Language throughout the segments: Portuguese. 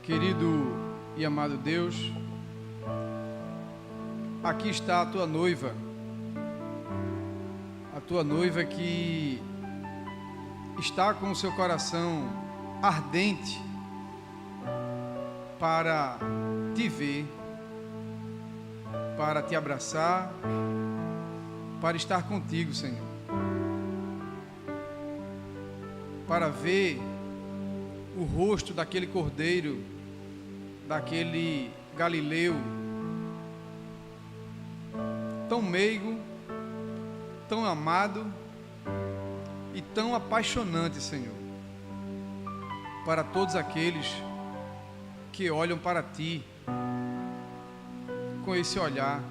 Querido e amado Deus, aqui está a tua noiva que está com o seu coração ardente para te ver, para te abraçar, para estar contigo, Senhor, para ver o rosto daquele cordeiro, daquele Galileu, tão meigo, tão amado e tão apaixonante, Senhor, para todos aqueles que olham para Ti com esse olhar,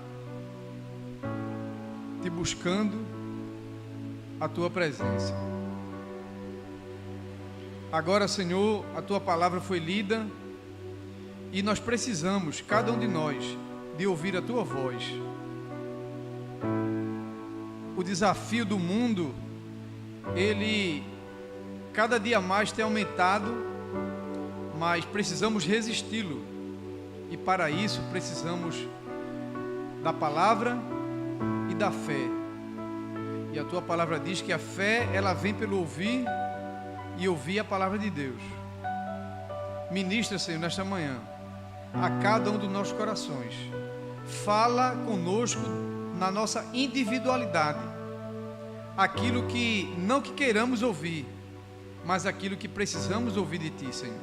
te buscando a Tua presença. Agora, Senhor, a Tua palavra foi lida e nós precisamos, cada um de nós, de ouvir a Tua voz. O desafio do mundo, ele cada dia mais tem aumentado, mas precisamos resisti-lo. E para isso precisamos da palavra e da fé. E a Tua palavra diz que a fé, ela vem pelo ouvir e ouvir a palavra de Deus. Ministra, Senhor, nesta manhã, a cada um dos nossos corações. Fala conosco na nossa individualidade. Aquilo que não que queiramos ouvir, mas aquilo que precisamos ouvir de Ti, Senhor.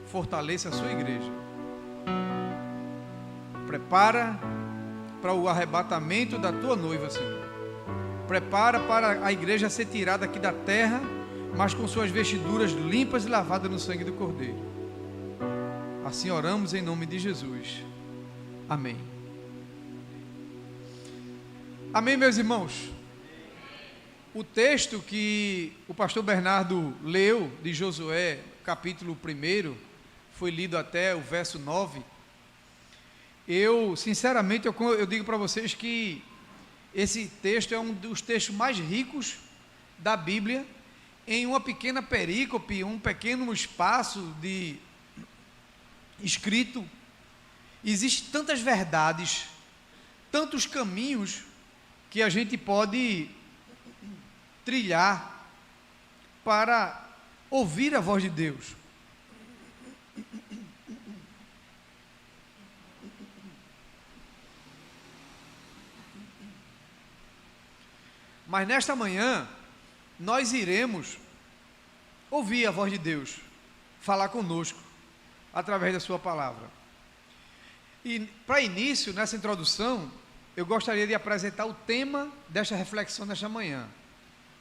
Fortaleça a sua igreja. Prepara para o arrebatamento da Tua noiva, Senhor. Prepara para a igreja ser tirada aqui da terra, mas com suas vestiduras limpas e lavadas no sangue do Cordeiro. Assim oramos em nome de Jesus. Amém. Amém, meus irmãos. O texto que o pastor Bernardo leu de Josué, capítulo 1, foi lido até o verso 9. Sinceramente, eu digo para vocês que esse texto é um dos textos mais ricos da Bíblia, em uma pequena perícope, um pequeno espaço de escrito. Existem tantas verdades, tantos caminhos que a gente pode trilhar para ouvir a voz de Deus. Mas nesta manhã, nós iremos ouvir a voz de Deus falar conosco através da sua palavra. E para início, nessa introdução, eu gostaria de apresentar o tema desta reflexão nesta manhã.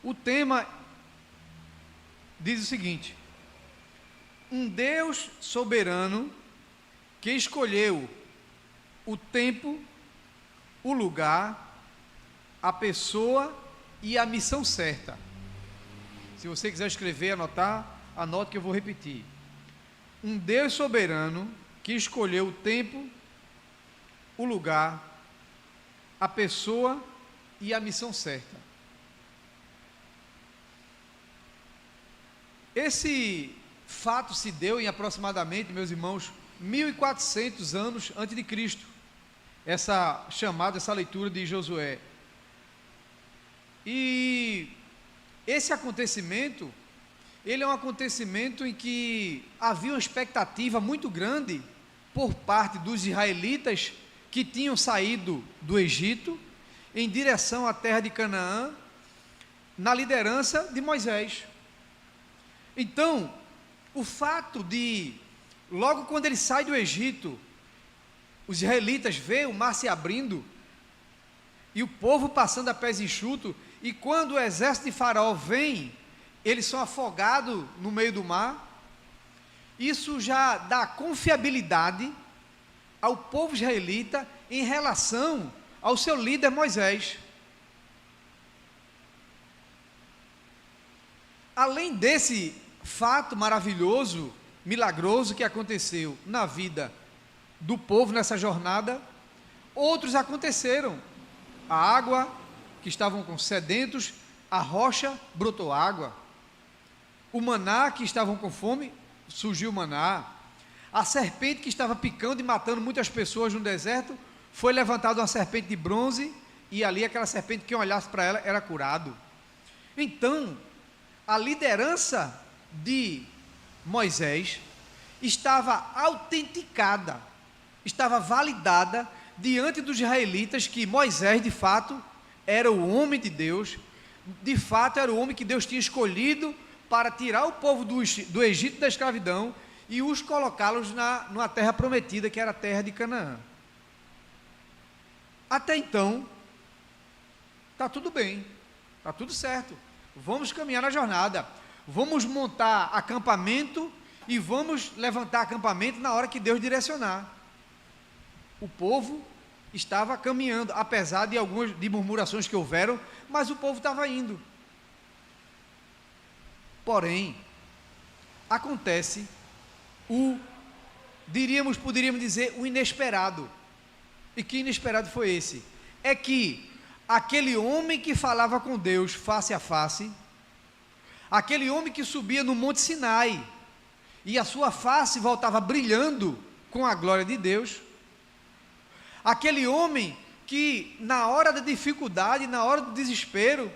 O tema diz o seguinte: um Deus soberano que escolheu o tempo, o lugar, a pessoa e a missão certa. Se você quiser escrever, anotar, anote que eu vou repetir. Um Deus soberano que escolheu o tempo, o lugar, a pessoa e a missão certa. Esse fato se deu em aproximadamente, meus irmãos, 1400 anos antes de Cristo. Essa leitura de Josué. E esse acontecimento, ele é um acontecimento em que havia uma expectativa muito grande por parte dos israelitas que tinham saído do Egito em direção à terra de Canaã, na liderança de Moisés. Então, o fato de, logo quando ele sai do Egito, os israelitas veem o mar se abrindo e o povo passando a pés enxutos, e quando o exército de Faraó vem, eles são afogados no meio do mar. Isso já dá confiabilidade ao povo israelita em relação ao seu líder Moisés. Além desse fato maravilhoso, milagroso que aconteceu na vida do povo nessa jornada, outros aconteceram. A água, que estavam sedentos, a rocha brotou água. O maná, que estavam com fome, surgiu o maná, a serpente que estava picando e matando muitas pessoas no deserto, foi levantada uma serpente de bronze, e ali aquela serpente, quem olhasse para ela era curado. Então, a liderança de Moisés estava autenticada, estava validada diante dos israelitas, que Moisés de fato era o homem de Deus, de fato era o homem que Deus tinha escolhido para tirar o povo do Egito da escravidão e os colocá-los numa terra prometida, que era a terra de Canaã. Até então, está tudo bem, está tudo certo, vamos caminhar na jornada, vamos montar acampamento e vamos levantar acampamento na hora que Deus direcionar. O povo estava caminhando, apesar de algumas murmurações que houveram, mas o povo estava indo. Porém, acontece poderíamos dizer, o inesperado. E que inesperado foi esse? É que aquele homem que falava com Deus face a face, aquele homem que subia no Monte Sinai, e a sua face voltava brilhando com a glória de Deus, aquele homem que na hora da dificuldade, na hora do desespero,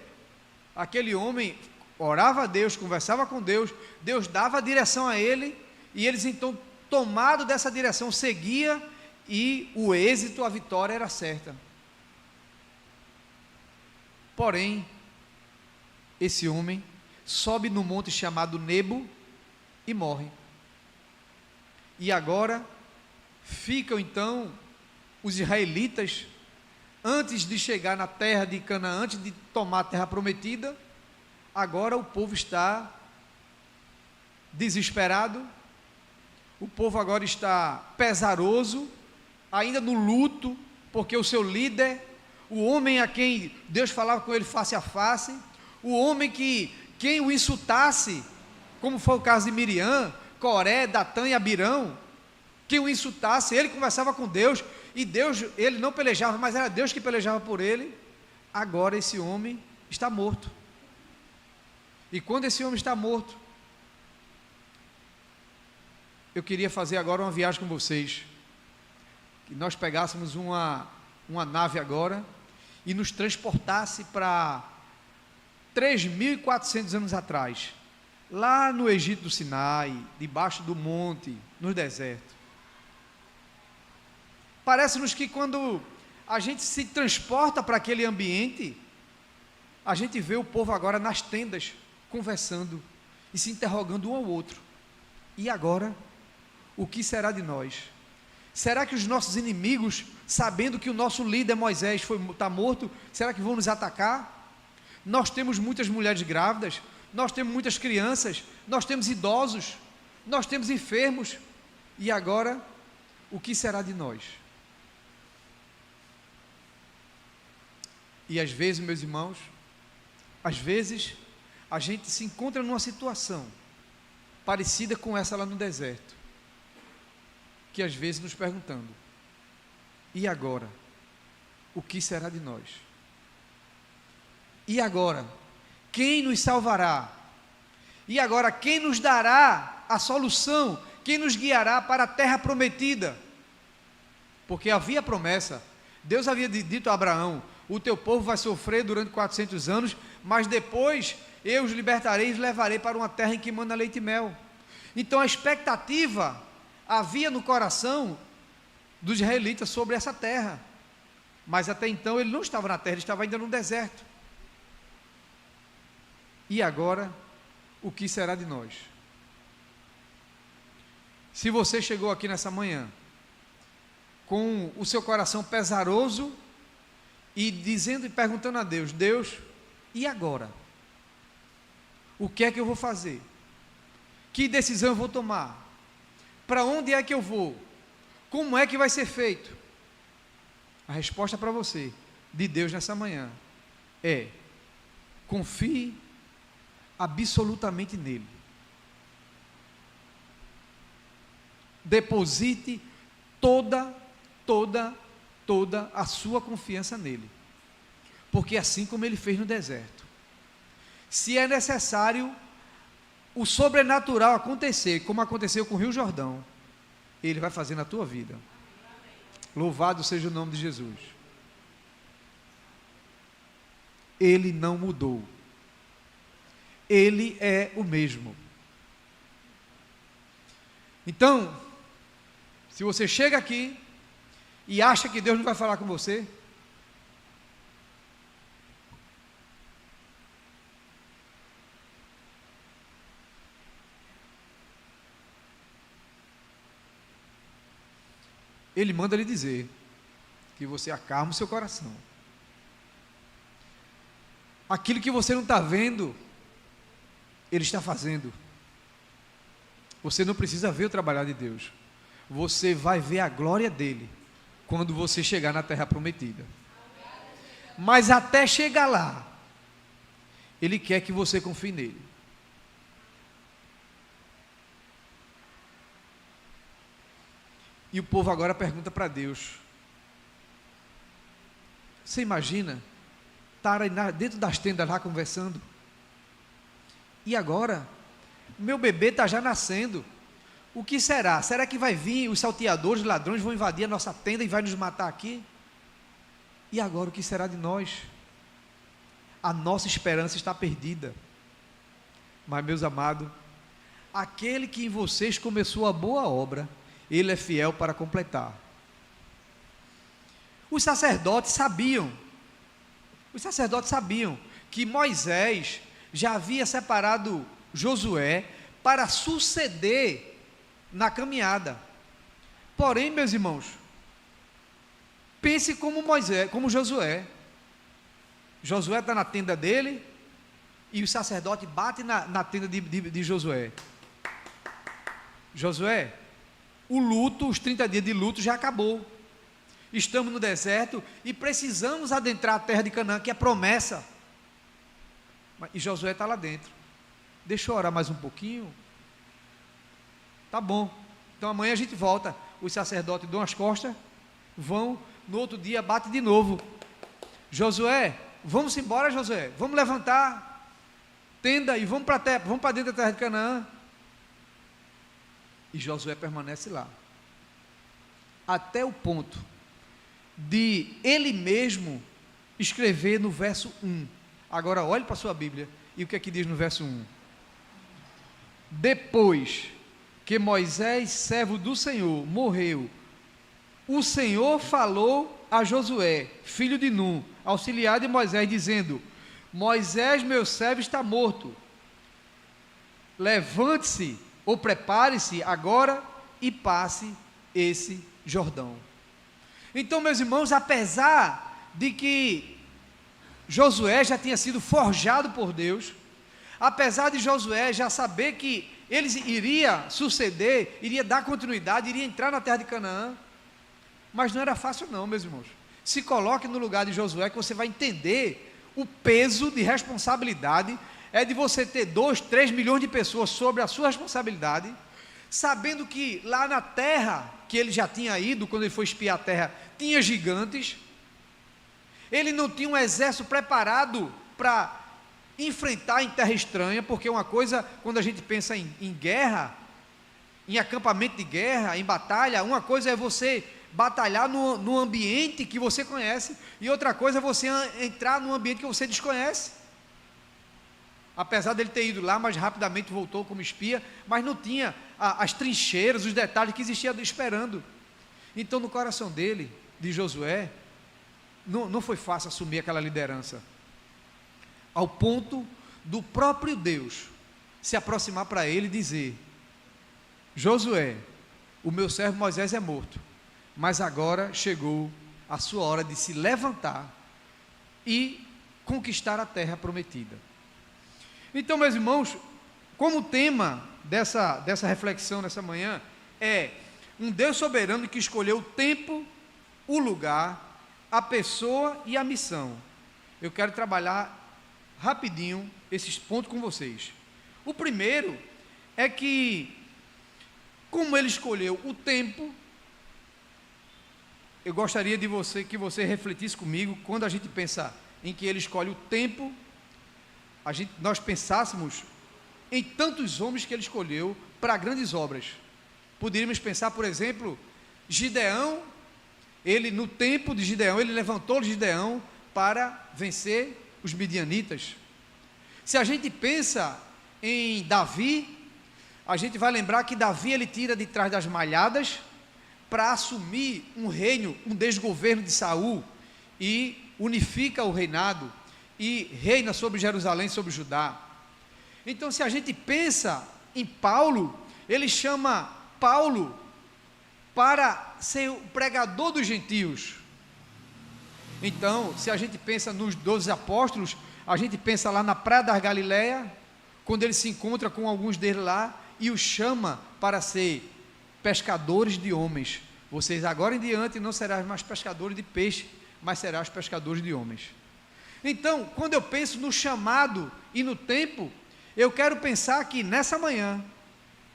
aquele homem orava a Deus, conversava com Deus, Deus dava a direção a ele, e eles então, tomado dessa direção, seguia, e o êxito, a vitória era certa. Porém, esse homem sobe no monte chamado Nebo e morre. E agora ficam então os israelitas, antes de chegar na terra de Canaã, antes de tomar a terra prometida, agora o povo está desesperado, o povo agora está pesaroso, ainda no luto, porque o seu líder, o homem a quem Deus falava com ele face a face, o homem que quem o insultasse, como foi o caso de Miriam, Coré, Datã e Abirão, quem o insultasse, ele conversava com Deus, e Deus, ele não pelejava, mas era Deus que pelejava por ele. Agora esse homem está morto. E quando esse homem está morto, eu queria fazer agora uma viagem com vocês, que nós pegássemos uma nave agora, e nos transportasse para 3.400 anos atrás, lá no Egito do Sinai, debaixo do monte, no deserto. Parece-nos que quando a gente se transporta para aquele ambiente, a gente vê o povo agora nas tendas, conversando e se interrogando um ao outro. E agora, o que será de nós? Será que os nossos inimigos, sabendo que o nosso líder Moisés está morto, será que vão nos atacar? Nós temos muitas mulheres grávidas, nós temos muitas crianças, nós temos idosos, nós temos enfermos, e agora, o que será de nós? E às vezes, meus irmãos, às vezes, a gente se encontra numa situação parecida com essa lá no deserto, que às vezes nos perguntando, e agora? O que será de nós? E agora? Quem nos salvará? E agora, quem nos dará a solução? Quem nos guiará para a terra prometida? Porque havia promessa, Deus havia dito a Abraão, o teu povo vai sofrer durante 400 anos, mas depois eu os libertarei e os levarei para uma terra em que manda leite e mel. Então a expectativa havia no coração dos israelitas sobre essa terra, mas até então ele não estava na terra, ele estava ainda no deserto. E agora, o que será de nós? Se você chegou aqui nessa manhã com o seu coração pesaroso e dizendo e perguntando a Deus, Deus, e agora? O que é que eu vou fazer? Que decisão eu vou tomar? Para onde é que eu vou? Como é que vai ser feito? A resposta para você, de Deus nessa manhã, é: confie absolutamente nele. Deposite toda a sua confiança nele, porque assim como ele fez no deserto, se é necessário o sobrenatural acontecer, como aconteceu com o Rio Jordão, Ele vai fazer na tua vida. Louvado seja o nome de Jesus. Ele não mudou. Ele é o mesmo. Então, se você chega aqui e acha que Deus não vai falar com você, Ele manda lhe dizer que você acalma o seu coração. Aquilo que você não está vendo, Ele está fazendo. Você não precisa ver o trabalhar de Deus. Você vai ver a glória dEle quando você chegar na terra prometida. Mas até chegar lá, Ele quer que você confie nele. E o povo agora pergunta para Deus: você imagina estar aí dentro das tendas lá conversando? E agora? Meu bebê está já nascendo. O que será? Será que vai vir os salteadores, os ladrões vão invadir a nossa tenda e vai nos matar aqui? E agora o que será de nós? A nossa esperança está perdida. Mas, meus amados, aquele que em vocês começou a boa obra, Ele é fiel para completar. Os sacerdotes sabiam que Moisés já havia separado Josué para suceder na caminhada. Porém, meus irmãos, pense como Josué. Josué está na tenda dele e o sacerdote bate na tenda de Josué. Josué, o luto, os 30 dias de luto já acabou. Estamos no deserto e precisamos adentrar a terra de Canaã, que é promessa. E Josué está lá dentro. Deixa eu orar mais um pouquinho. Tá bom. Então amanhã a gente volta. Os sacerdotes dão as costas, vão, no outro dia bate de novo. Josué, vamos embora, Josué. Vamos levantar tenda e vamos para dentro da terra de Canaã. E Josué permanece lá, até o ponto de ele mesmo escrever no verso 1. Agora olhe para a sua Bíblia, e o que é que diz no verso 1? Depois que Moisés, servo do Senhor, morreu, o Senhor falou a Josué, filho de Nun, auxiliar de Moisés, dizendo: Moisés, meu servo, está morto. Levante-se, ou prepare-se agora e passe esse Jordão. Então, meus irmãos, apesar de que Josué já tinha sido forjado por Deus, apesar de Josué já saber que ele iria suceder, iria dar continuidade, iria entrar na terra de Canaã, mas não era fácil não, meus irmãos. Se coloque no lugar de Josué, que você vai entender o peso de responsabilidade é de você ter 2, 3 milhões de pessoas sobre a sua responsabilidade, sabendo que lá na terra que ele já tinha ido, quando ele foi espiar a terra, tinha gigantes. Ele não tinha um exército preparado para enfrentar em terra estranha, porque uma coisa, quando a gente pensa em guerra, em acampamento de guerra, em batalha, uma coisa é você batalhar no ambiente que você conhece, e outra coisa é você entrar num ambiente que você desconhece. Apesar dele ter ido lá, mas rapidamente voltou como espia, mas não tinha as trincheiras, os detalhes que existiam esperando. Então, no coração dele, de Josué, não foi fácil assumir aquela liderança, ao ponto do próprio Deus se aproximar para ele e dizer: Josué, o meu servo Moisés é morto, mas agora chegou a sua hora de se levantar e conquistar a terra prometida. Então, meus irmãos, como tema dessa reflexão nessa manhã é um Deus soberano que escolheu o tempo, o lugar, a pessoa e a missão. Eu quero trabalhar rapidinho esses pontos com vocês. O primeiro é que, como ele escolheu o tempo, eu gostaria que você refletisse comigo, quando a gente pensa em que ele escolhe o tempo, nós pensássemos em tantos homens que ele escolheu para grandes obras. Poderíamos pensar, por exemplo, Gideão. Ele, no tempo de Gideão, ele levantou Gideão para vencer os midianitas. Se a gente pensa em Davi, a gente vai lembrar que Davi, ele tira de trás das malhadas para assumir um reino, um desgoverno de Saul, e unifica o reinado e reina sobre Jerusalém, sobre Judá. Então, se a gente pensa em Paulo, ele chama Paulo para ser o pregador dos gentios. Então, se a gente pensa nos 12 apóstolos, a gente pensa lá na praia da Galileia, quando ele se encontra com alguns deles lá e os chama para ser pescadores de homens. Vocês agora em diante não serão mais pescadores de peixe, mas serão os pescadores de homens. Então, quando eu penso no chamado e no tempo, eu quero pensar que nessa manhã,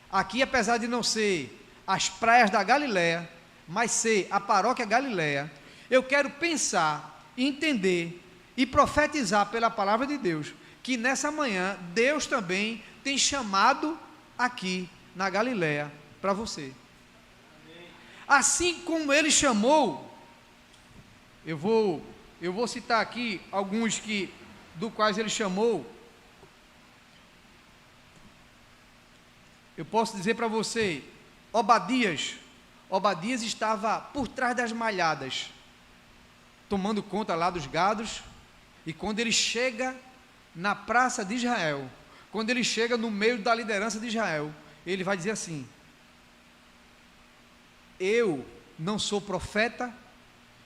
aqui, apesar de não ser as praias da Galileia, mas ser a paróquia Galileia, eu quero pensar, entender e profetizar pela palavra de Deus, que nessa manhã Deus também tem chamado aqui na Galileia para você. Assim como ele chamou, eu vou citar aqui alguns do quais ele chamou. Eu posso dizer para você, Obadias estava por trás das malhadas, tomando conta lá dos gados, e quando ele chega na praça de Israel, quando ele chega no meio da liderança de Israel, ele vai dizer assim: eu não sou profeta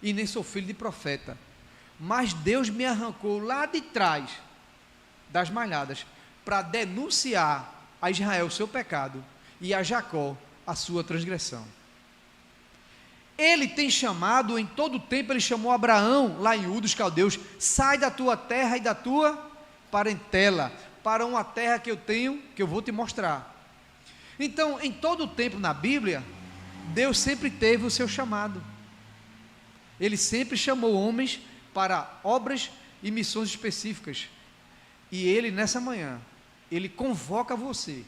e nem sou filho de profeta, mas Deus me arrancou lá de trás das malhadas para denunciar a Israel o seu pecado e a Jacó a sua transgressão. Ele tem chamado, em todo o tempo ele chamou Abraão, lá em Ur dos Caldeus: sai da tua terra e da tua parentela, para uma terra que eu tenho, que eu vou te mostrar. Então, em todo o tempo na Bíblia, Deus sempre teve o seu chamado. Ele sempre chamou homens para obras e missões específicas. E ele, nessa manhã, ele convoca você,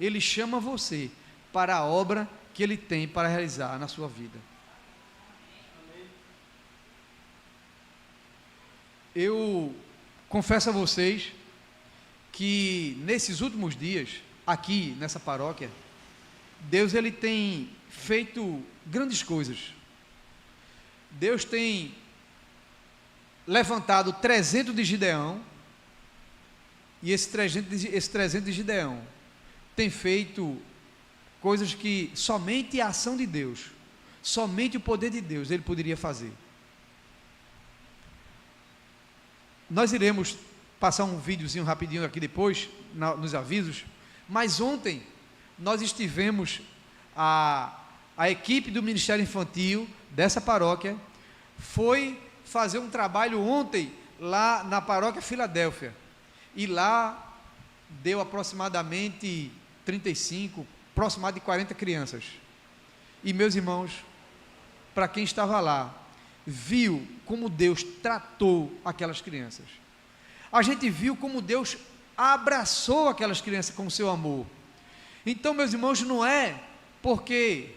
ele chama você para a obra que ele tem para realizar na sua vida. Eu confesso a vocês que nesses últimos dias, aqui nessa paróquia, Deus ele tem feito grandes coisas. Deus tem levantado 300 de Gideão, e esse 300 de Gideão tem feito coisas que somente a ação de Deus, somente o poder de Deus ele poderia fazer. Nós iremos passar um videozinho rapidinho aqui depois, nos avisos, mas ontem nós estivemos, a equipe do Ministério Infantil dessa paróquia foi fazer um trabalho ontem lá na paróquia Filadélfia, e lá deu aproximadamente 35, aproximadamente 40 crianças, e meus irmãos, para quem estava lá, viu como Deus tratou aquelas crianças. A gente viu como Deus abraçou aquelas crianças com o seu amor. Então, meus irmãos, não é porque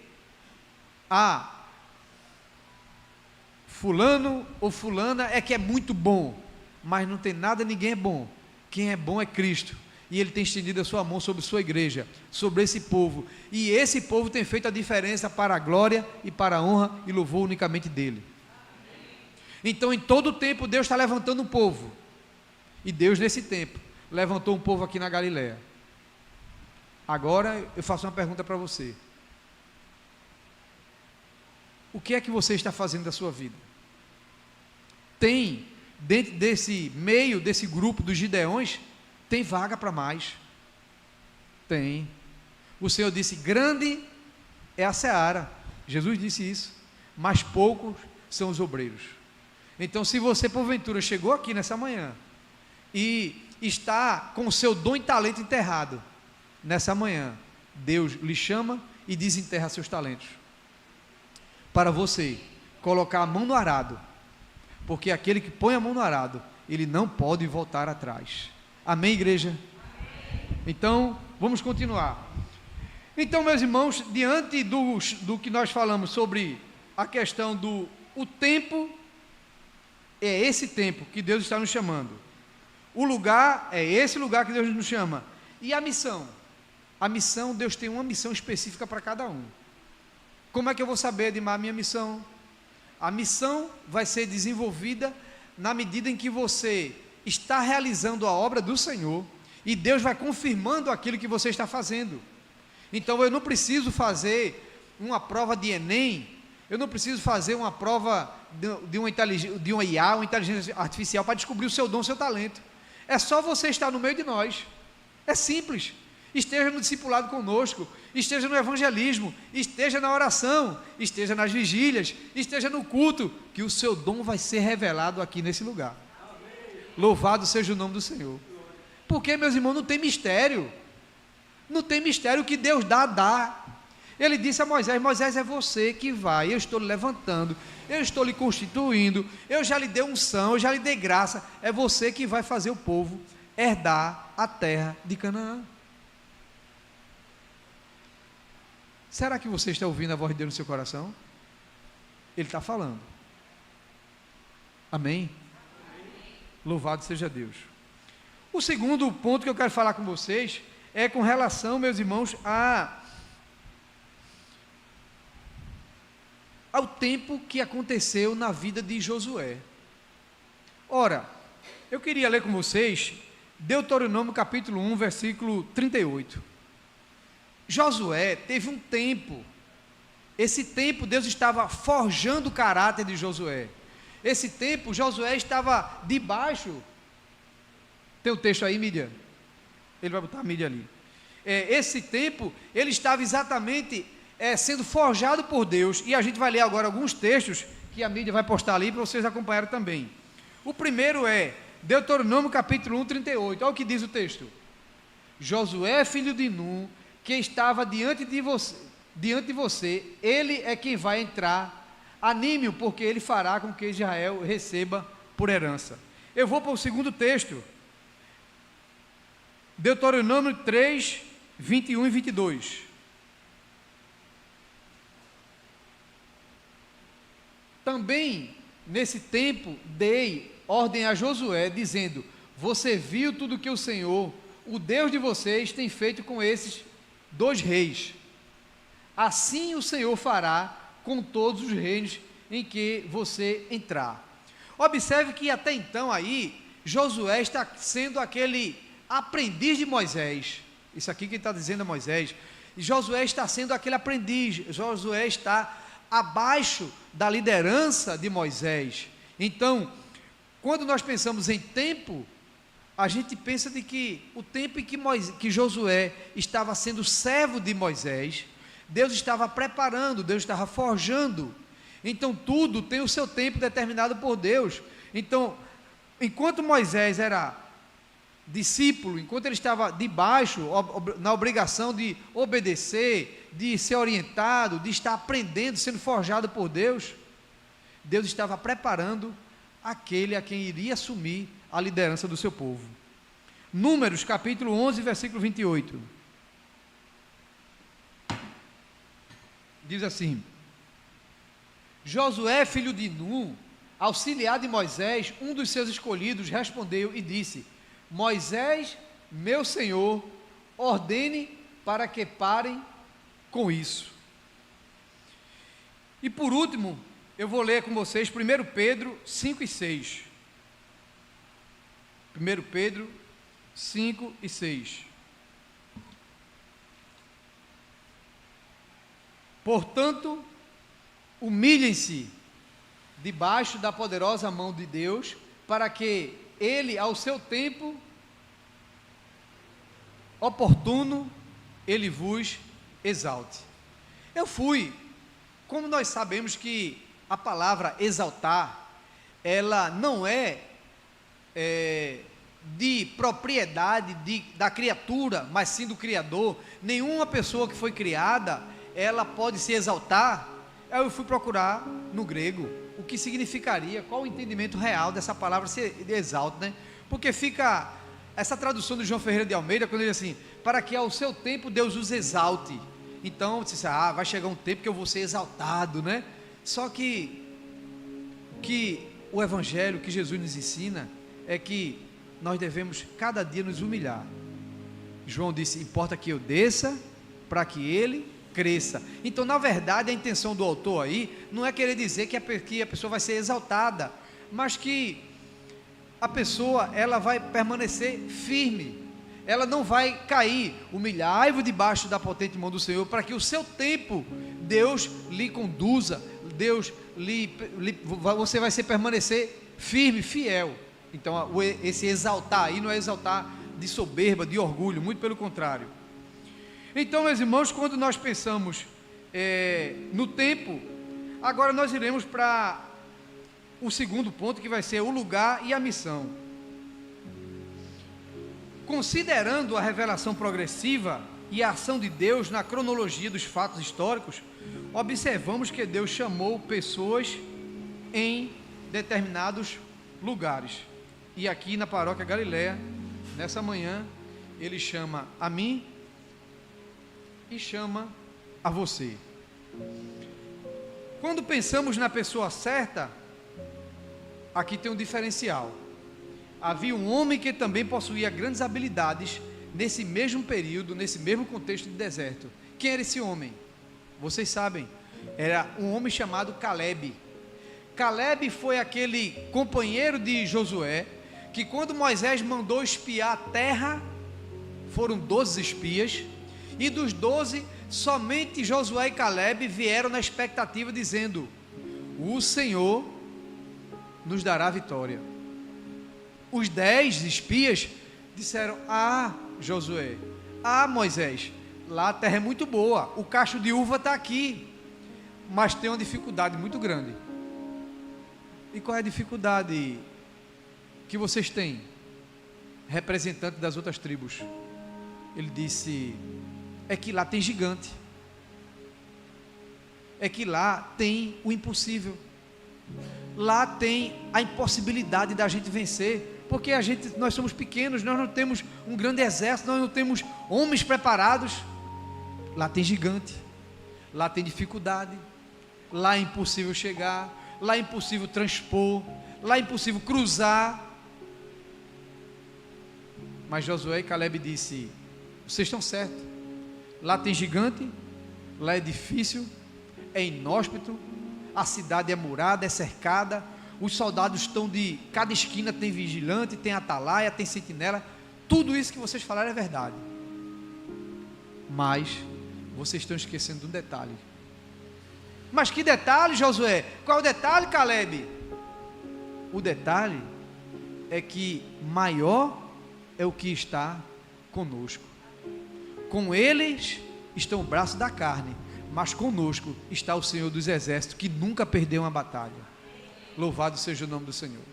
fulano ou fulana é que é muito bom, mas não tem nada, ninguém é bom. Quem é bom é Cristo, e Ele tem estendido a sua mão sobre sua igreja, sobre esse povo, e esse povo tem feito a diferença para a glória e para a honra e louvor unicamente dEle. Então, em todo o tempo, Deus está levantando um povo, e Deus nesse tempo levantou um povo aqui na Galileia. Agora eu faço uma pergunta para você: o que é que você está fazendo da sua vida? Tem, dentro desse meio, desse grupo dos Gideões, tem vaga para mais? Tem. O Senhor disse: grande é a seara. Jesus disse isso, mas poucos são os obreiros. Então, se você porventura chegou aqui nessa manhã e está com o seu dom e talento enterrado, nessa manhã Deus lhe chama e desenterra seus talentos, para você colocar a mão no arado, porque aquele que põe a mão no arado, ele não pode voltar atrás. Amém, igreja? Amém. Então, vamos continuar. Então, meus irmãos, diante do que nós falamos sobre a questão do o tempo, é esse tempo que Deus está nos chamando. O lugar, é esse lugar que Deus nos chama. E a missão? A missão, Deus tem uma missão específica para cada um. Como é que eu vou saber, Edmar, a minha missão? A missão vai ser desenvolvida na medida em que você está realizando a obra do Senhor, e Deus vai confirmando aquilo que você está fazendo. Então eu não preciso fazer uma prova de Enem, eu não preciso fazer uma prova de uma IA, uma inteligência artificial, para descobrir o seu dom, o seu talento. É só você estar no meio de nós. É simples. Esteja no discipulado conosco, esteja no evangelismo, esteja na oração, esteja nas vigílias, esteja no culto, que o seu dom vai ser revelado aqui nesse lugar. Louvado seja o nome do Senhor. Porque, meus irmãos, não tem mistério. Não tem mistério. O que Deus dá, dá. Ele disse a Moisés: Moisés, é você que vai, eu estou lhe levantando, eu estou lhe constituindo, eu já lhe dei unção, eu já lhe dei graça, é você que vai fazer o povo herdar a terra de Canaã. Será que você está ouvindo a voz de Deus no seu coração? Ele está falando. Amém? Louvado seja Deus. O segundo ponto que eu quero falar com vocês é com relação, meus irmãos, ao tempo que aconteceu na vida de Josué. Ora, eu queria ler com vocês Deuteronômio capítulo 1, versículo 38. Josué teve um tempo, esse tempo Deus estava forjando o caráter de Josué. Esse tempo Josué estava debaixo. Tem o texto aí, Mídia? Ele vai botar a mídia ali. Esse tempo ele estava exatamente sendo forjado por Deus. E a gente vai ler agora alguns textos que a mídia vai postar ali para vocês acompanharem também. O primeiro é Deuteronômio capítulo 1, 38. Olha o que diz o texto: Josué, filho de Nun, que estava diante de você, ele é quem vai entrar. Anime-o, porque ele fará com que Israel receba por herança. Eu vou para o segundo texto, Deuteronômio 3, 21 e 22. Também, nesse tempo, dei ordem a Josué, dizendo: você viu tudo que o Senhor, o Deus de vocês, tem feito com esses 2 reis. Assim o Senhor fará com todos os reinos em que você entrar. Observe que até então aí, Josué está sendo aquele aprendiz de Moisés. Isso aqui que ele está dizendo a Moisés. E Josué está sendo aquele aprendiz. Josué está abaixo da liderança de Moisés. Então, quando nós pensamos em tempo, a gente pensa de que o tempo em que Josué estava sendo servo de Moisés, Deus estava preparando, Deus estava forjando. Então tudo tem o seu tempo determinado por Deus. Então, enquanto Moisés era discípulo, enquanto ele estava debaixo, na obrigação de obedecer, de ser orientado, de estar aprendendo, sendo forjado por Deus, Deus estava preparando aquele a quem iria assumir a liderança do seu povo. Números capítulo 11, versículo 28. Diz assim: Josué, filho de Nun, auxiliar de Moisés, um dos seus escolhidos, respondeu e disse: Moisés, meu senhor, ordene para que parem com isso. E por último, eu vou ler com vocês 1 Pedro 5 e 6. 1 Pedro 5 e 6. Portanto, humilhem-se debaixo da poderosa mão de Deus, para que Ele, ao seu tempo oportuno, Ele vos exalte. Como nós sabemos que a palavra exaltar, ela não é de propriedade da criatura, mas sim do Criador. Nenhuma pessoa que foi criada, ela pode se exaltar. Eu fui procurar no grego o que significaria, qual o entendimento real dessa palavra se exalta, né? Porque fica essa tradução do João Ferreira de Almeida, quando ele diz assim: para que ao seu tempo Deus os exalte. Então, você disse, vai chegar um tempo que eu vou ser exaltado, né? Só que o Evangelho que Jesus nos ensina é que nós devemos cada dia nos humilhar. João disse, importa que eu desça para que ele cresça. Então, na verdade, a intenção do autor aí não é querer dizer que a pessoa vai ser exaltada, mas que a pessoa, ela vai permanecer firme, ela não vai cair. Humilhai-vos debaixo da potente mão do Senhor, para que o seu tempo Deus lhe conduza, você vai permanecer firme, fiel. Então, esse exaltar aí não é exaltar de soberba, de orgulho, muito pelo contrário. Então, meus irmãos, quando nós pensamos no tempo, agora nós iremos para o segundo ponto, que vai ser o lugar e a missão. Considerando a revelação progressiva e a ação de Deus na cronologia dos fatos históricos, observamos que Deus chamou pessoas em determinados lugares. E aqui na paróquia Galileia, nessa manhã, Ele chama a mim e chama a você. Quando pensamos na pessoa certa, aqui tem um diferencial. Havia um homem que também possuía grandes habilidades nesse mesmo período, nesse mesmo contexto de deserto. Quem era esse homem? Vocês sabem, era um homem chamado Caleb. Caleb foi aquele companheiro de Josué, que quando Moisés mandou espiar a terra, foram 12 espias, e dos 12, somente Josué e Caleb vieram na expectativa dizendo, o Senhor nos dará vitória. Os 10 espias disseram, Josué, Moisés, lá a terra é muito boa, o cacho de uva está aqui, mas tem uma dificuldade muito grande. E qual é a dificuldade que vocês têm, representante das outras tribos? Ele disse, é que lá tem gigante, é que lá tem o impossível, lá tem a impossibilidade da gente vencer, porque nós somos pequenos, nós não temos um grande exército, nós não temos homens preparados. Lá tem gigante, lá tem dificuldade, lá é impossível chegar, lá é impossível transpor, lá é impossível cruzar. Mas Josué e Caleb disse, vocês estão certos, lá tem gigante, lá é difícil, é inóspito, a cidade é murada, é cercada, os soldados estão de cada esquina, tem vigilante, tem atalaia, tem sentinela, tudo isso que vocês falaram é verdade, mas vocês estão esquecendo de um detalhe. Mas que detalhe, Josué? Qual é o detalhe, Caleb? O detalhe é que maior é o que está conosco. Com eles estão o braço da carne, mas conosco está o Senhor dos exércitos, que nunca perdeu uma batalha. Louvado seja o nome do Senhor.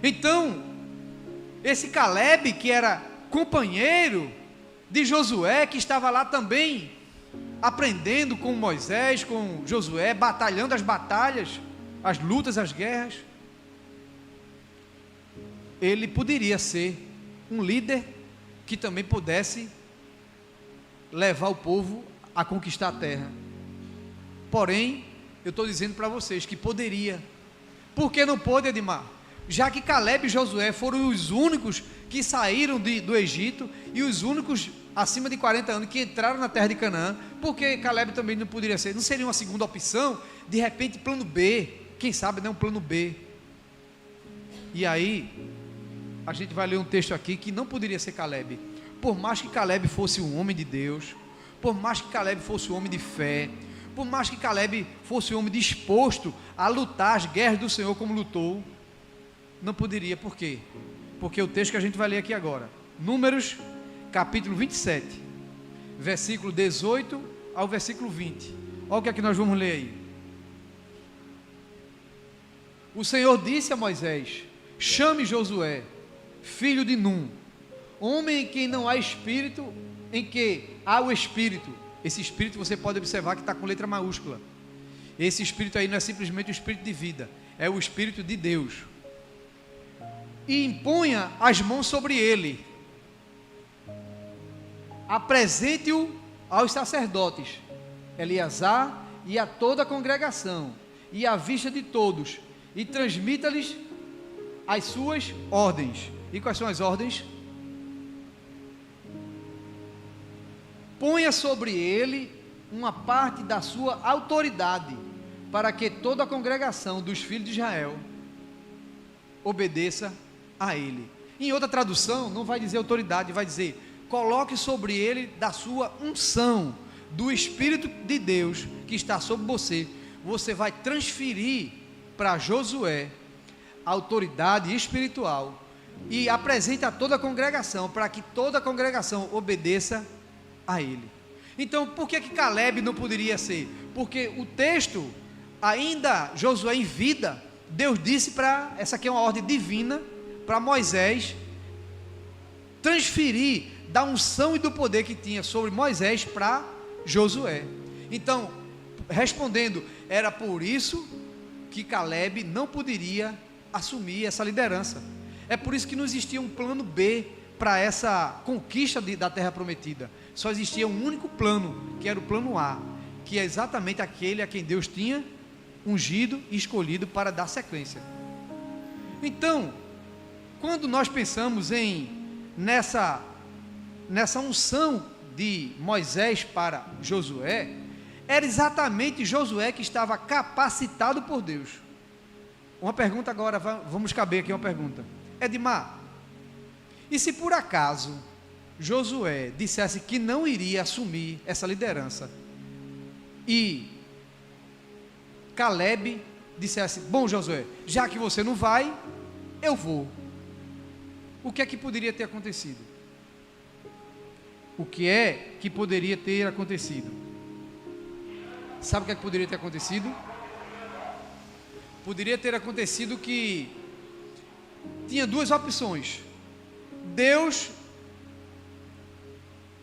Então, esse Caleb, que era companheiro de Josué, que estava lá também aprendendo com Moisés, com Josué, batalhando as batalhas, as lutas, as guerras, ele poderia ser um líder que também pudesse levar o povo a conquistar a terra. Porém, eu estou dizendo para vocês que poderia. Por que não pôde, Edmar? Já que Caleb e Josué foram os únicos que saíram do Egito e os únicos acima de 40 anos que entraram na terra de Canaã, por que Caleb também não poderia ser? Não seria uma segunda opção? De repente, plano B, quem sabe, né, um plano B. E aí, a gente vai ler um texto aqui que não poderia ser Caleb. Por mais que Caleb fosse um homem de Deus, por mais que Caleb fosse um homem de fé, por mais que Caleb fosse um homem disposto a lutar as guerras do Senhor como lutou, não poderia. Por quê? Porque o texto que a gente vai ler aqui agora, Números capítulo 27, versículo 18 ao versículo 20, olha o que é que nós vamos ler aí. O Senhor disse a Moisés, chame Josué, filho de Num, homem em quem não há espírito, em que há o espírito. Esse espírito você pode observar que está com letra maiúscula. Esse espírito aí não é simplesmente o espírito de vida, é o espírito de Deus. E imponha as mãos sobre ele. apresente-o aos sacerdotes, Eleazar, e a toda a congregação, e à vista de todos, e transmita-lhes as suas ordens. E quais são as ordens? Ponha sobre ele uma parte da sua autoridade, para que toda a congregação dos filhos de Israel obedeça a ele. Em outra tradução, não vai dizer autoridade, vai dizer: coloque sobre ele da sua unção, do Espírito de Deus que está sobre você. Você vai transferir para Josué a autoridade espiritual e apresente a toda a congregação, para que toda a congregação obedeça a ele. Então, por que Caleb não poderia ser? Porque o texto, ainda Josué em vida, Deus disse para, essa aqui é uma ordem divina, para Moisés transferir da unção e do poder que tinha sobre Moisés para Josué. Então, respondendo, era por isso que Caleb não poderia assumir essa liderança. É por isso que não existia um plano B para essa conquista da terra prometida. Só existia um único plano, que era o plano A, que é exatamente aquele a quem Deus tinha ungido e escolhido para dar sequência. Então, quando nós pensamos nessa unção de Moisés para Josué, era exatamente Josué que estava capacitado por Deus. Uma pergunta agora, vamos caber aqui uma pergunta. Edmar, e se por acaso Josué dissesse que não iria assumir essa liderança e Caleb dissesse: bom, Josué, já que você não vai, eu vou. O que é que poderia ter acontecido? O que é que poderia ter acontecido? Sabe o que é que poderia ter acontecido? Poderia ter acontecido que tinha duas opções: Deus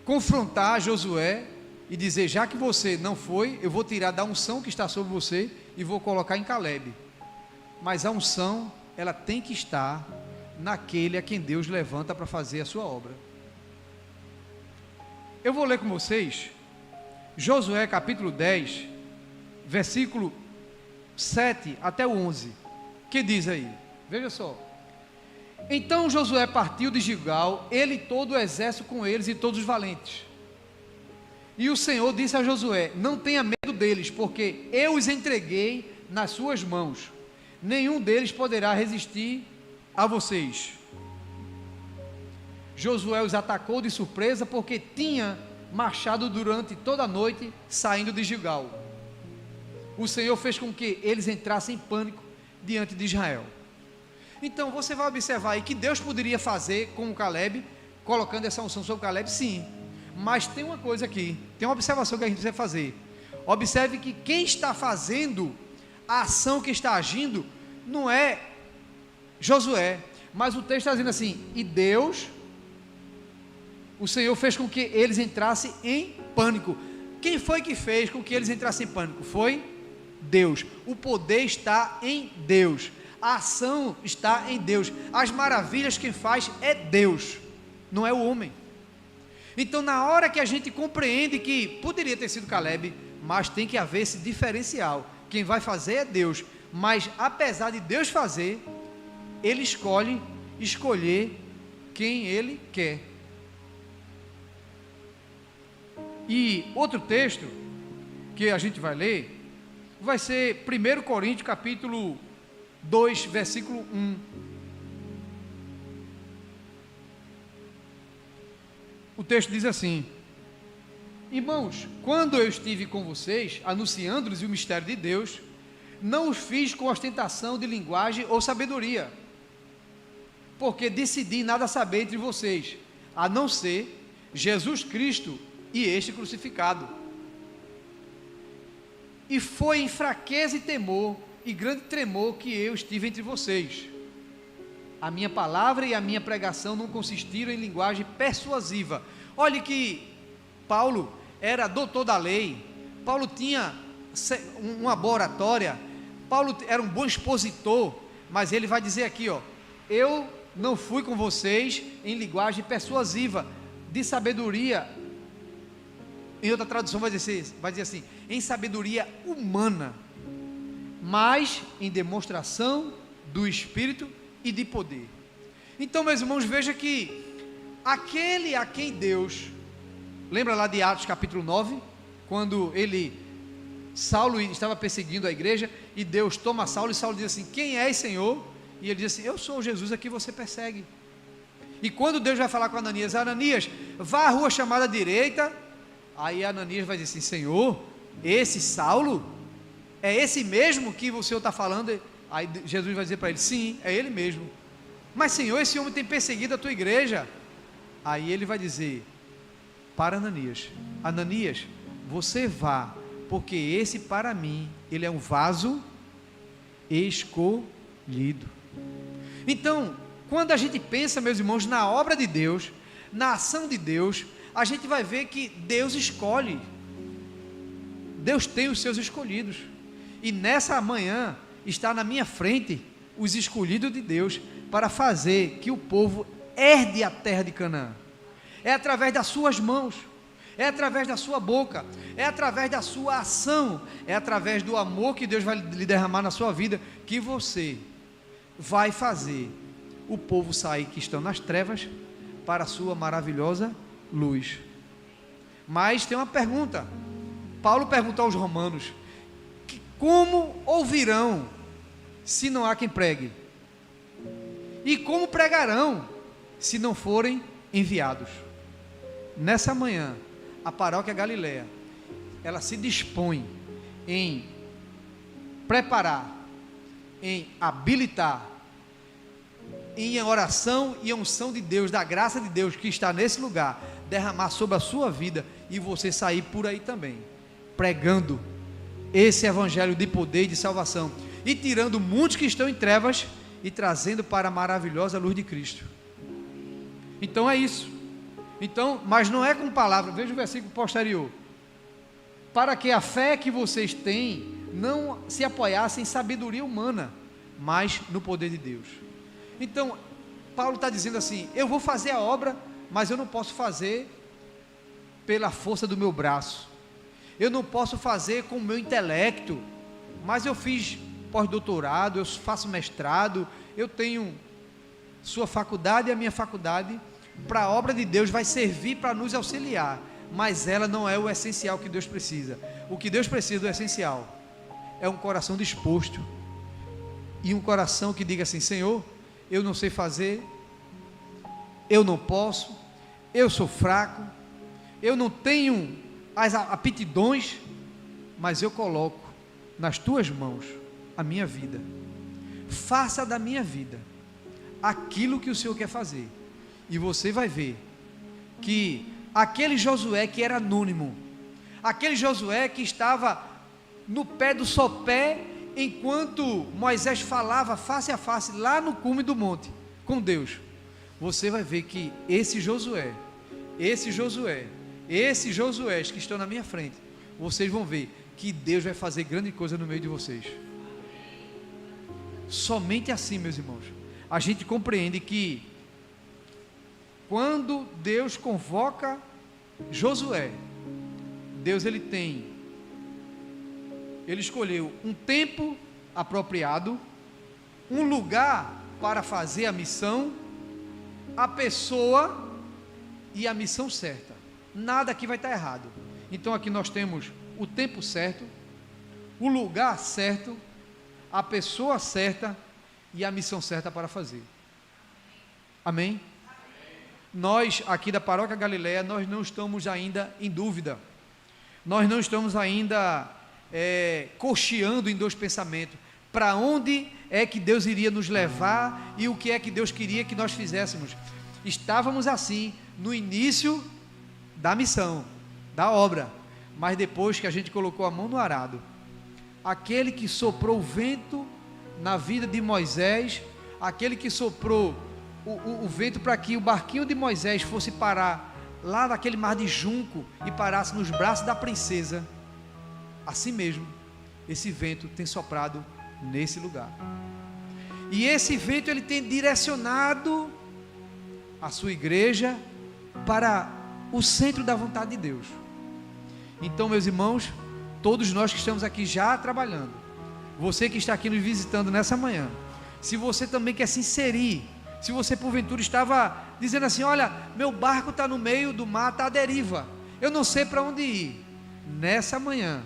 confrontar Josué e dizer: já que você não foi, eu vou tirar da unção que está sobre você e vou colocar em Caleb. Mas a unção, ela tem que estar naquele a quem Deus levanta para fazer a sua obra. Eu vou ler com vocês Josué capítulo 10, versículo 7 até o 11, que diz aí, veja só: então Josué partiu de Gilgal, ele e todo o exército com eles e todos os valentes. E o Senhor disse a Josué: não tenha medo deles, porque eu os entreguei nas suas mãos, nenhum deles poderá resistir a vocês. Josué os atacou de surpresa, porque tinha marchado durante toda a noite, saindo de Gilgal. O Senhor fez com que eles entrassem em pânico diante de Israel. Então você vai observar aí que Deus poderia fazer com o Caleb, colocando essa unção sobre o Caleb, sim. Mas tem uma coisa aqui, tem uma observação que a gente precisa fazer. Observe que quem está fazendo a ação, que está agindo, não é Josué, mas o texto está dizendo assim: e Deus, o Senhor fez com que eles entrassem em pânico. Quem foi que fez com que eles entrassem em pânico? Foi Deus. O poder está em Deus, a ação está em Deus, as maravilhas quem faz é Deus, não é o homem. Então, na hora que a gente compreende que poderia ter sido Caleb, mas tem que haver esse diferencial, quem vai fazer é Deus, mas apesar de Deus fazer, ele escolher quem ele quer. E outro texto que a gente vai ler vai ser 1 Coríntios capítulo 2, versículo 1. O texto diz assim: irmãos, quando eu estive com vocês, anunciando-lhes o mistério de Deus, não os fiz com ostentação de linguagem ou sabedoria, porque decidi nada saber entre vocês, a não ser Jesus Cristo e este crucificado. E foi em fraqueza e temor, e grande tremor, que eu estive entre vocês. A minha palavra e a minha pregação não consistiram em linguagem persuasiva. Olhe que Paulo era doutor da lei, Paulo tinha uma boa oratória, Paulo era um bom expositor, mas ele vai dizer aqui, eu não fui com vocês em linguagem persuasiva, de sabedoria em outra tradução vai dizer assim, em sabedoria humana, mas em demonstração do Espírito e de poder. Então, meus irmãos, veja que aquele a quem Deus, lembra lá de Atos capítulo 9, quando Saulo estava perseguindo a igreja, e Deus toma Saulo, e Saulo diz assim, quem és, Senhor? E ele diz assim, eu sou Jesus a quem você persegue. E quando Deus vai falar com Ananias, Ananias, vá à rua chamada direita, aí Ananias vai dizer assim, Senhor, esse Saulo, é esse mesmo que o Senhor está falando? Aí Jesus vai dizer para ele, sim, é ele mesmo. Mas Senhor, esse homem tem perseguido a tua igreja. Aí ele vai dizer para Ananias, Ananias, você vá, porque esse para mim, ele é um vaso escolhido. Então, quando a gente pensa, meus irmãos, na obra de Deus, na ação de Deus, a gente vai ver que Deus escolhe, Deus tem os seus escolhidos, e nessa manhã, está na minha frente, os escolhidos de Deus, para fazer que o povo herde a terra de Canaã, é através das suas mãos, é através da sua boca, é através da sua ação, é através do amor que Deus vai lhe derramar na sua vida, que você vai fazer o povo sair que estão nas trevas, para a sua maravilhosa luz. Mas tem uma pergunta, Paulo perguntou aos romanos, como ouvirão, se não há quem pregue? E como pregarão, se não forem enviados? Nessa manhã, a paróquia Galileia, ela se dispõe em preparar, em habilitar, em oração e unção de Deus, da graça de Deus que está nesse lugar, derramar sobre a sua vida, e você sair por aí também, pregando esse evangelho de poder e de salvação, e tirando muitos que estão em trevas, e trazendo para a maravilhosa luz de Cristo. Então é isso. Então, mas não é com palavras, veja o versículo posterior, para que a fé que vocês têm, não se apoiasse em sabedoria humana, mas no poder de Deus. Então, Paulo está dizendo assim, eu vou fazer a obra, mas eu não posso fazer pela força do meu braço, eu não posso fazer com o meu intelecto, mas eu fiz pós-doutorado, eu faço mestrado, eu tenho sua faculdade e a minha faculdade, para a obra de Deus vai servir para nos auxiliar, mas ela não é o essencial que Deus precisa. O que Deus precisa do essencial é um coração disposto, e um coração que diga assim, Senhor, eu não sei fazer, eu não posso, eu sou fraco, eu não tenho as aptidões, mas eu coloco nas tuas mãos a minha vida, faça da minha vida aquilo que o Senhor quer fazer, e você vai ver que aquele Josué que era anônimo, aquele Josué que estava no pé do sopé, enquanto Moisés falava face a face, lá no cume do monte, com Deus, você vai ver que esses Josués que estão na minha frente, vocês vão ver que Deus vai fazer grande coisa no meio de vocês. Somente assim, meus irmãos, a gente compreende que quando Deus convoca Josué, Deus ele escolheu um tempo apropriado, um lugar para fazer a missão, a pessoa e a missão certa. Nada aqui vai estar errado. Então aqui nós temos o tempo certo, o lugar certo, a pessoa certa e a missão certa para fazer. Amém? Nós aqui da Paróquia Galileia, nós não estamos ainda em dúvida, nós não estamos ainda cocheando em dois pensamentos, para onde é que Deus iria nos levar e o que é que Deus queria que nós fizéssemos. Estávamos assim no início da missão, da obra, mas depois que a gente colocou a mão no arado, aquele que soprou o vento na vida de Moisés, aquele que soprou o vento para que o barquinho de Moisés fosse parar lá naquele mar de junco e parasse nos braços da princesa, assim mesmo, esse vento tem soprado nesse lugar, e esse vento ele tem direcionado a sua igreja para o centro da vontade de Deus. Então, meus irmãos, todos nós que estamos aqui já trabalhando, você que está aqui nos visitando nessa manhã, se você também quer se inserir, se você porventura estava dizendo assim: olha, meu barco está no meio do mar, está à deriva, eu não sei para onde ir. Nessa manhã,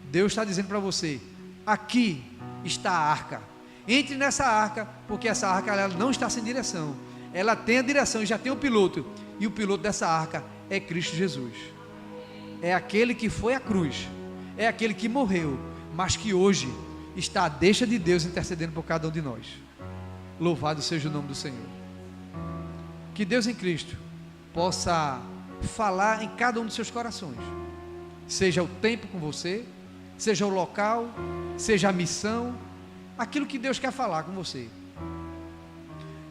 Deus está dizendo para você: aqui está a arca, entre nessa arca, porque essa arca ela não está sem direção, ela tem a direção e já tem o piloto, e o piloto dessa arca é Cristo Jesus, é aquele que foi à cruz, é aquele que morreu, mas que hoje está à deixa de Deus intercedendo por cada um de nós. Louvado seja o nome do Senhor. Que Deus em Cristo possa falar em cada um dos seus corações, seja o tempo com você, seja o local, seja a missão, aquilo que Deus quer falar com você.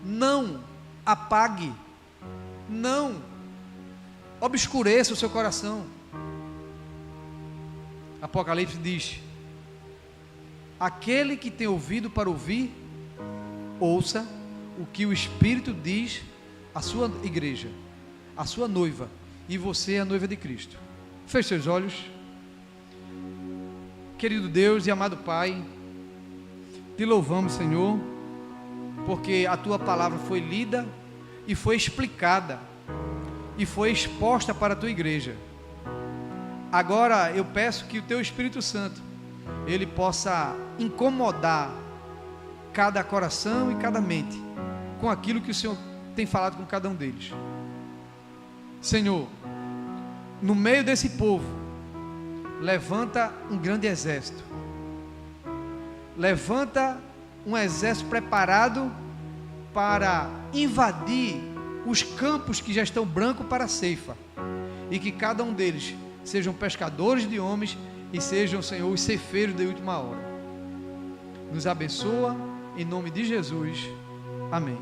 Não apague, não obscureça o seu coração. Apocalipse diz: aquele que tem ouvido para ouvir, ouça o que o Espírito diz à sua igreja, à sua noiva, e você é a noiva de Cristo. Feche seus olhos. Querido Deus e amado Pai, te louvamos, Senhor, porque a tua palavra foi lida e foi explicada e foi exposta para a tua igreja. Agora eu peço que o teu Espírito Santo ele possa incomodar cada coração e cada mente com aquilo que o Senhor tem falado com cada um deles. Senhor, no meio desse povo, levanta um grande exército, levanta um exército preparado para invadir os campos que já estão brancos para a ceifa, e que cada um deles sejam pescadores de homens e sejam, Senhor, os ceifeiros da última hora. Nos abençoa, em nome de Jesus, amém.